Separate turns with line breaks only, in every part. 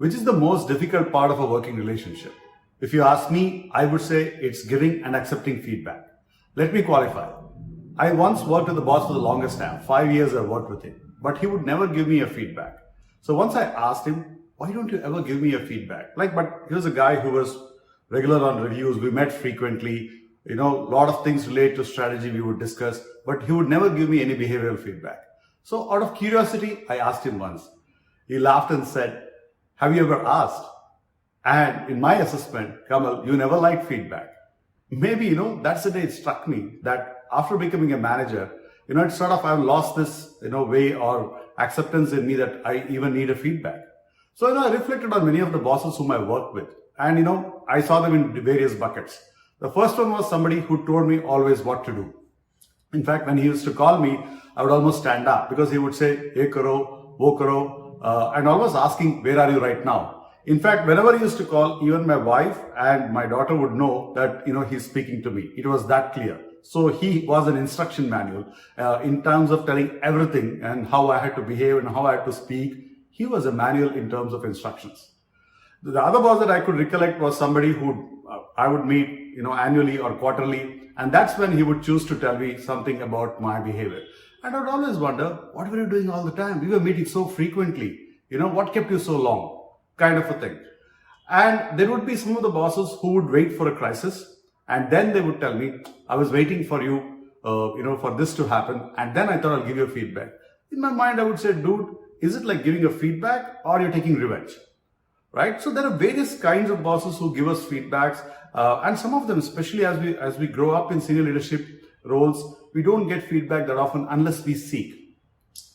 Which is the most difficult part of a working relationship? If you ask me, I would say it's giving and accepting feedback. Let me qualify. I once worked with the boss for the longest time. 5 years I worked with him, but he would never give me a feedback. So once I asked him, why don't you ever give me a feedback? But he was a guy who was regular on reviews. We met frequently. A lot of things related to strategy we would discuss, but he would never give me any behavioral feedback. So out of curiosity, I asked him once. He laughed and said, have you ever asked? And in my assessment, Kamal, you never liked feedback. Maybe, that's the day it struck me that after becoming a manager, it's sort of I've lost this, way or acceptance in me that I even need a feedback. So, I reflected on many of the bosses whom I worked with. And, I saw them in various buckets. The first one was somebody who told me always what to do. In fact, when he used to call me, I would almost stand up because he would say, "Ye karo, wo karo," and almost asking, "Where are you right now?" In fact, whenever he used to call, even my wife and my daughter would know that, he's speaking to me. It was that clear. So he was an instruction manual in terms of telling everything and how I had to behave and how I had to speak. He was a manual in terms of instructions. The other boss that I could recollect was somebody who I would meet, annually or quarterly. And that's when he would choose to tell me something about my behavior. And I would always wonder, what were you doing all the time? We were meeting so frequently. What kept you so long? Kind of a thing. And there would be some of the bosses who would wait for a crisis. And then they would tell me, I was waiting for you, for this to happen. And then I thought I'll give you feedback. In my mind, I would say, dude, is it like giving a feedback or you're taking revenge? Right? So there are various kinds of bosses who give us feedbacks. And some of them, especially as we grow up in senior leadership roles, we don't get feedback that often unless we seek.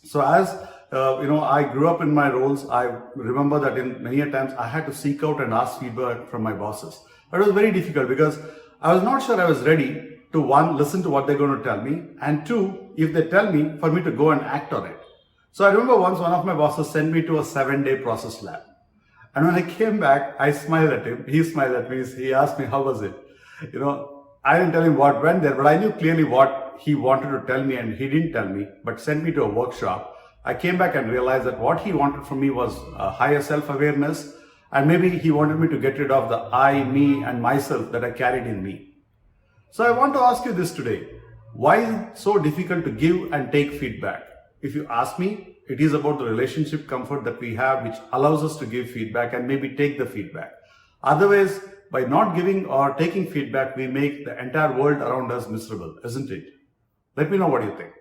So as I grew up in my roles, I remember that in many times I had to seek out and ask feedback from my bosses. But it was very difficult because I was not sure I was ready to, one, listen to what they're going to tell me, and two, if they tell me, for me to go and act on it. So I remember once one of my bosses sent me to a 7-day process lab. And when I came back, I smiled at him. He smiled at me. He asked me, how was it? I didn't tell him what went there, but I knew clearly what he wanted to tell me, and he didn't tell me, but sent me to a workshop. I came back and realized that what he wanted from me was a higher self-awareness, and maybe he wanted me to get rid of the I, me, and myself that I carried in me. So I want to ask you this today. Why is it so difficult to give and take feedback? If you ask me, it is about the relationship comfort that we have, which allows us to give feedback and maybe take the feedback. Otherwise, by not giving or taking feedback, we make the entire world around us miserable, isn't it? Let me know what you think.